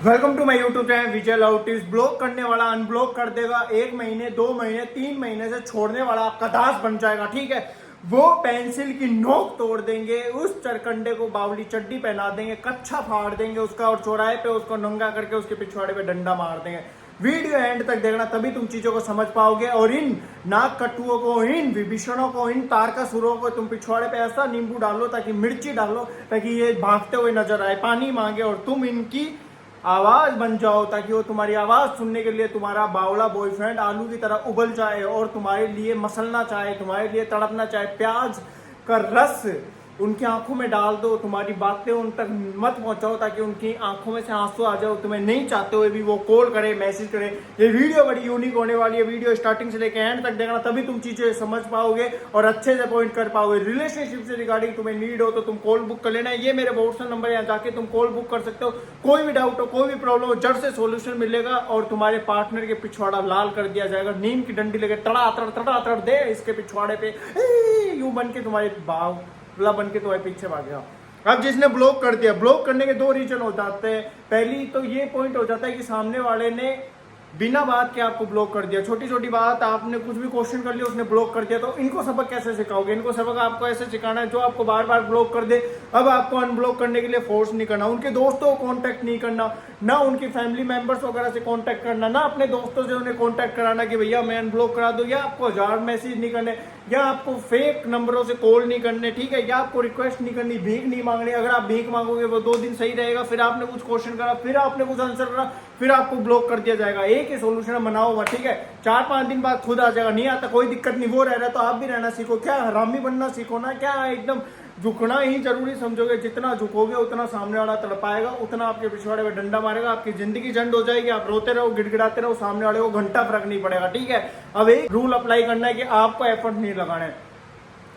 Welcome to my YouTube channel Vijay लाउटिस। Block करने वाला अनब्लॉक कर देगा, 1 महीने 2 महीने 3 महीने से छोड़ने वाला आपका दास बन जाएगा। ठीक है, वो पेंसिल की नोक तोड़ देंगे, उस चरकंडे को बावली चड्डी पहना देंगे, कच्छा फाड़ देंगे उसका और चौराहे पे उसको नंगा करके उसके पिछवाड़े पे डंडा मार देंगे। वीडियो एंड तक देखना, तभी तुम चीजों को समझ पाओगे। और इन नाक कट्टुओं को, इन विभीषणों को, इन तारकासुरों को तुम पिछवाड़े पे ऐसा नींबू डालो, ताकि मिर्ची डालो, ताकि ये भागते हुए नजर आए, पानी मांगे और तुम इनकी आवाज बन जाओ, ताकि वो तुम्हारी आवाज सुनने के लिए तुम्हारा बावला बॉयफ्रेंड आलू की तरह उबल जाए और तुम्हारे लिए मसलना चाहे, तुम्हारे लिए तड़पना चाहे। प्याज का रस उनकी आंखों में डाल दो, तुम्हारी बातें उन तक मत पहुंचाओ ताकि उनकी आंखों में से आंसू आ जाओ। तुम्हें नहीं चाहते हुए भी वो कॉल करे, मैसेज करे। ये वीडियो बड़ी यूनिक होने वाली है। वीडियो स्टार्टिंग से लेकर एंड तक देखना, तभी तुम चीजें समझ पाओगे और अच्छे से पॉइंट कर पाओगे। रिलेशनशिप से रिगार्डिंग तुम्हें नीड हो तो तुम कॉल बुक कर लेना। ये मेरे व्हाट्सएप नंबर है, यहाँ जाके तुम कॉल बुक कर सकते हो। कोई भी डाउट हो, कोई भी प्रॉब्लम हो, जड़ से सोल्यूशन मिलेगा और तुम्हारे पार्टनर के पिछवाड़ा लाल कर दिया जाएगा। नीम की डंडी लेके तड़ा दे इसके पिछवाड़े पे, यू बन के तुम्हारे बावला बन के तुम्हारे पीछे भागेगा। अब जिसने ब्लॉक कर दिया, ब्लॉक करने के 2 रीजन हो जाते हैं। पहली तो ये पॉइंट हो जाता है कि सामने वाले ने बिना बात के आपको ब्लॉक कर दिया। छोटी छोटी बात, आपने कुछ भी क्वेश्चन कर लिया, उसने ब्लॉक कर दिया। तो इनको सबक कैसे सिखाओगे? इनको सबक आपको ऐसे सिखाना है, जो आपको बार बार ब्लॉक कर दे, अब आपको अनब्लॉक करने के लिए फोर्स नहीं करना, उनके दोस्तों को कांटेक्ट नहीं करना, ना उनकी फैमिली मेंबर्स वगैरह से कांटेक्ट करना, ना अपने दोस्तों से उन्हें कांटेक्ट कराना कि भैया मैं अनब्लॉक करा दो, या आपको 1000 मैसेज नहीं करने, या आपको फेक नंबरों से कॉल नहीं करने। ठीक है, या आपको रिक्वेस्ट नहीं करनी, भीख नहीं मांगनी। अगर आप भीख मांगोगे वो 2 दिन सही रहेगा, फिर आपने कुछ क्वेश्चन करा, फिर आपने कुछ आंसर करा, फिर आपको ब्लॉक कर दिया जाएगा। एक ही सोल्यूशन बनाओ हुआ। ठीक है, 4-5 दिन बाद खुद आ जाएगा। नहीं आता कोई दिक्कत नहीं, वो रह रहा है तो आप भी रहना सीखो। क्या हरामी बनना सीखो ना, क्या एकदम झुकना ही जरूरी समझोगे? जितना झुकोगे उतना सामने वाला तड़पाएगा, उतना आपके पिछवाड़े में डंडा मारेगा, आपकी जिंदगी झंड हो जाएगी। आप रोते रहो, गिड़गिड़ाते रहो, सामने वाले को घंटा फर्क नहीं पड़ेगा। ठीक है, अब एक रूल अप्लाई करना है कि आपको एफर्ट नहीं लगाना है।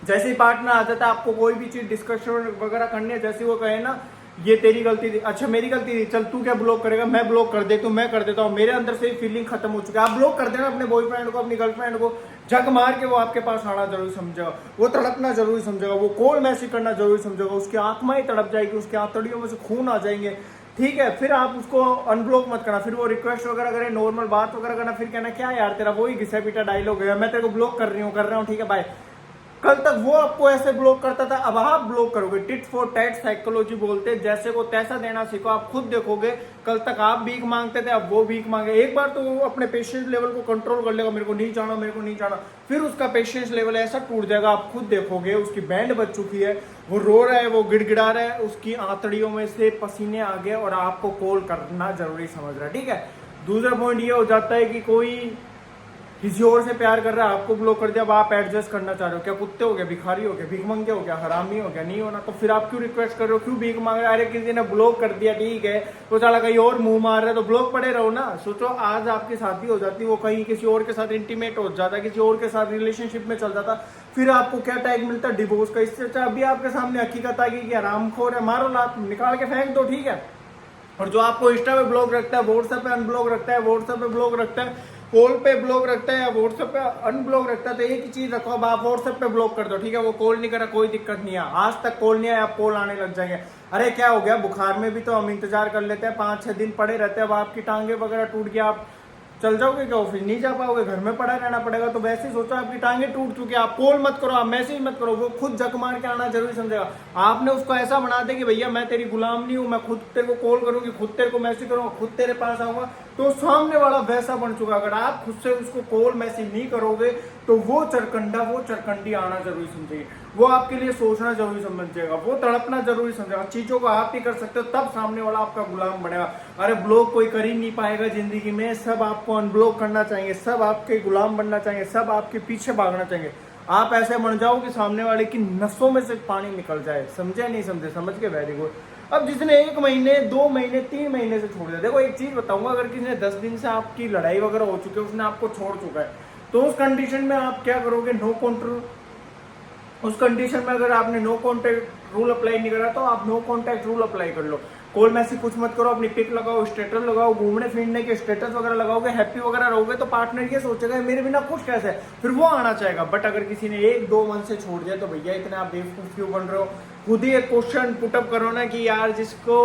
जैसे ही पार्टनर आ जाता है, आपको कोई भी चीज डिस्कशन वगैरह करनी है, जैसे वो कहे ना ये तेरी गलती थी, अच्छा मेरी गलती थी, चल तू क्या ब्लॉक करेगा, मैं ब्लॉक कर देता हूँ, मैं कर देता हूँ, मेरे अंदर से फीलिंग खत्म हो चुकी है। आप ब्लॉक कर देना अपने बॉयफ्रेंड को, अपनी गर्लफ्रेंड को, जग मार के वो आपके पास आना जरूरी समझेगा, वो तड़पना जरूरी समझेगा, वो कॉल मैसेज करना जरूरी समझेगा, उसकी आत्मा ही तड़प जाएगी, उसकी आंतड़ियों में से खून आ जाएंगे। ठीक है, फिर आप उसको अनब्लॉक मत करना। फिर वो रिक्वेस्ट वगैरह करे, नॉर्मल बात वगैरह करना, फिर कहना क्या यार तेरा वही घिसा पीटा डायलॉग है, मैं तेरे को ब्लॉक कर रहा हूँ, ठीक है बाय। कल तक वो आपको ऐसे ब्लॉक करता था, अब आप ब्लॉक करोगे। टिट फॉर टैट साइकोलॉजी बोलते हैं, जैसे को तैसा देना सीखो। आप खुद देखोगे, कल तक आप भीख मांगते थे, अब वो भीख मांगे। एक बार तो वो अपने पेशेंस लेवल को कंट्रोल कर लेगा, मेरे को नहीं जाना, मेरे को नहीं जाना, फिर उसका पेशेंस लेवल ऐसा टूट जाएगा, आप खुद देखोगे। उसकी बैंड बज चुकी है, वो रो रहा है, वो गिड़गिड़ा रहा है, उसकी आंतड़ियों में से पसीने आ गए और आपको कॉल करना जरूरी समझ रहा है। ठीक है, दूसरा पॉइंट ये हो जाता है कि कोई किसी और से प्यार कर रहा है, आपको ब्लॉक कर दिया, अब आप एडजस्ट करना चाह रहे हो। क्या कुत्ते हो गया, भिखारी हो गया, भीख मंगे हो गया, हरामी हो गया? नहीं होना तो फिर आप क्यों रिक्वेस्ट कर रहे हो, क्यों भीख मांग रहे हो? अरे किसी ने ब्लॉक कर दिया, ठीक है, तो चला कहीं और मुंह मार रहे, तो ब्लॉक पड़े रहो ना। सोचो आज आपकी शादी हो जाती, वो कहीं किसी और के साथ इंटीमेट हो जाता, किसी और के साथ रिलेशनशिप में चल जाता, फिर आपको क्या टैग मिलता? डिवोर्स का। इससे अच्छा अभी आपके सामने हकीकत आ गई कि हरामखोर है, मारो लात, निकाल के फेंक दो। ठीक है, और जो आपको इंस्टा पे ब्लॉक रखता है, व्हाट्सएप पे अनब्लॉक रखता है, व्हाट्सएप पे ब्लॉक रखता है, कॉल पे ब्लॉक रखता है या व्हाट्सएप पे अनब्लॉक रखता है, तो एक ही चीज रखो, अब आप व्हाट्सएप पे ब्लॉक कर दो। ठीक है, वो कॉल नहीं करा, कोई दिक्कत नहीं है, आज तक कॉल नहीं आया, आप कॉल आने लग जाएंगे। अरे क्या हो गया, बुखार में भी तो हम इंतजार कर लेते हैं, 5-6 दिन पड़े रहते हैं। अब आपकी टांगे वगैरह टूट गया, आप चल जाओगे क्या ऑफिस? नहीं जा पाओगे, घर में पड़ा रहना पड़ेगा। तो वैसे ही सोचो, आपकी टांगे टूट चुकी है, आप कॉल मत करो, आप मैसेज मत करो, वो खुद जक मार के आना जरूरी समझेगा। आपने उसको ऐसा बना दे कि भैया मैं तेरी गुलाम नहीं हूं, मैं खुद तेरे को कॉल करूंगी, खुद तेरे को मैसेज करूंगा, खुद तेरे पास आऊंगा, तो सामने वाला वैसा बन चुका। अगर आप खुद से उसको कॉल मैसेज नहीं करोगे तो वो चरकंडा, वो चरकंडी आना जरूरी समझेगी, वो आपके लिए सोचना जरूरी समझेगा, वो तड़पना जरूरी समझेगा। चीजों को आप ही कर सकते हो, तब सामने वाला आपका गुलाम बनेगा। अरे ब्लॉक कोई कर ही नहीं पाएगा जिंदगी में, सब आपको अनब्लॉक करना चाहिए, सब आपके गुलाम बनना चाहिए, सब आपके पीछे भागना चाहिए। आप ऐसे बन जाओ कि सामने वाले की नसों में से पानी निकल जाए। समझे नहीं समझे? समझ के वेरी गुड। अब जिसने 1 महीने 2 महीने 3 महीने से छोड़ दिया, देखो एक चीज बताऊंगा, अगर किसी ने 10 दिन से आपकी लड़ाई वगैरह हो चुकी है, उसने आपको छोड़ चुका है, तो उस कंडीशन में आप क्या करोगे? No control. उस कंडीशन में अगर आपने नो कॉन्टैक्ट रूल अप्लाई नहीं करा, तो आप नो कॉन्टैक्ट रूल अप्लाई कर लो। कॉल मैसेज कुछ मत करो, अपनी पिक लगाओ, स्टेटस लगाओ, घूमने फिरने के स्टेटस वगैरह लगाओगे, हैप्पी वगैरह रहोगे, तो पार्टनर ये सोचेगा मेरे बिना खुश कैसे है, फिर वो आना चाहेगा। बट अगर किसी ने 1-2 मंथ से छोड़ दिया, तो भैया इतने आप बेवकूफ क्यों बन रहे हो? खुद ही एक क्वेश्चन पुटअप करो ना कि यार जिसको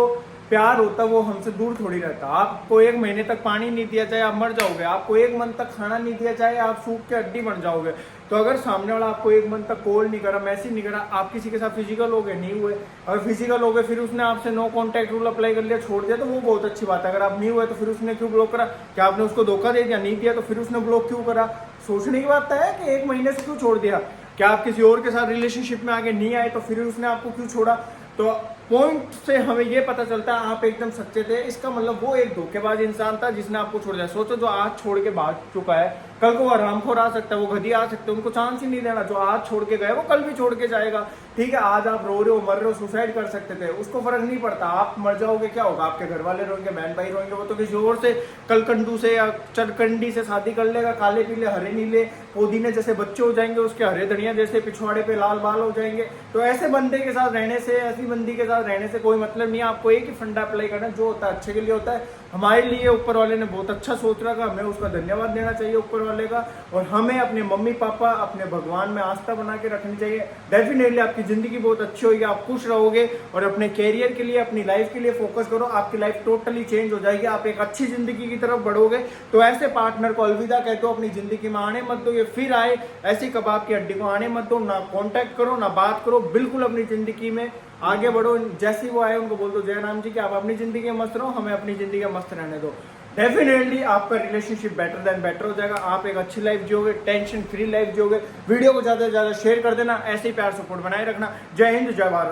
प्यार होता वो हमसे दूर थोड़ी रहता। आपको 1 महीने तक पानी नहीं दिया जाए आप मर जाओगे, आपको 1 मंथ तक खाना नहीं दिया जाए आप सूख के हड्डी बन जाओगे। तो अगर सामने वाला आपको 1 मंथ तक कॉल नहीं करा, मैसेज नहीं करा, आप किसी के साथ फिजिकल हो गए, नहीं हुए, अगर फिजिकल हो गए फिर उसने आपसे नो कॉन्टैक्ट रूल अप्लाई कर लिया, छोड़ दिया, तो वो बहुत अच्छी बात है। अगर आप नहीं हुए तो फिर उसने क्यों ब्लॉक करा? क्या आपने उसको धोखा दे दिया? नहीं दिया तो फिर उसने ब्लॉक क्यों करा? सोचने की बात है कि 1 महीने से क्यों छोड़ दिया? क्या आप किसी और के साथ रिलेशनशिप में आगे नहीं आए तो फिर उसने आपको क्यों छोड़ा? तो पॉइंट से हमें ये पता चलता है आप एकदम सच्चे थे, इसका मतलब वो एक धोखेबाज इंसान था जिसने आपको छोड़ दिया। सोचो जो आज छोड़ के भाग चुका है कल को वो हरामखोर आ सकता है, वो गधी आ सकते हैं, उनको चांस ही नहीं देना। जो आज छोड़ के गए वो कल भी छोड़ के जाएगा। ठीक है, आज आप रो रहे हो, मर रहे हो, सुसाइड कर सकते थे, उसको फर्क नहीं पड़ता। आप मर जाओगे क्या होगा? आपके घर वाले रोएंगे, बहन भाई रोएंगे, वो तो किसी और से कलकंडू से या चरकंडी से शादी कर लेगा, काले पीले हरे नीले पुदीने जैसे बच्चे हो जाएंगे उसके, हरे धनिया जैसे पिछवाड़े पे लाल बाल हो जाएंगे। तो ऐसे बंदे के साथ रहने से, ऐसी बंदी के साथ रहने से कोई मतलब नहीं है। आपको एक ही फंडा अप्लाई करना है, जो होता है अच्छे के लिए होता है। हमारे लिए ऊपर वाले ने बहुत अच्छा सोच रखा, हमें उसका धन्यवाद देना चाहिए ऊपर वाले का। और हमें अपने मम्मी पापा, अपने भगवान में आस्था बना के रखनी चाहिए। डेफिनेटली आपकी जिंदगी बहुत अच्छी होगी, आप खुश रहोगे और अपने कैरियर के लिए, अपनी लाइफ के लिए फोकस करो। आपकी लाइफ टोटली चेंज हो जाएगी, आप एक अच्छी जिंदगी की तरफ बढ़ोगे। तो ऐसे पार्टनर को अलविदा कहते हो, अपनी जिंदगी में आने मत दो, ये फिर आए ऐसी कबाब की हड्डी को आने मत दो। ना कॉन्टेक्ट करो, ना बात करो, बिल्कुल अपनी जिंदगी में आगे बढ़ो। जैसे वो आए उनको बोल दो जय राम जी कि आप अपनी जिंदगी में मस्त रहो, हमें अपनी जिंदगी में मस्त रहने दो। डेफिनेटली आपका रिलेशनशिप बेटर देन बेटर हो जाएगा, आप एक अच्छी लाइफ जियोगे, टेंशन फ्री लाइफ जियोगे। वीडियो को ज्यादा से ज्यादा शेयर कर देना, ऐसे ही प्यार सपोर्ट बनाए रखना। जय हिंद, जय भारत।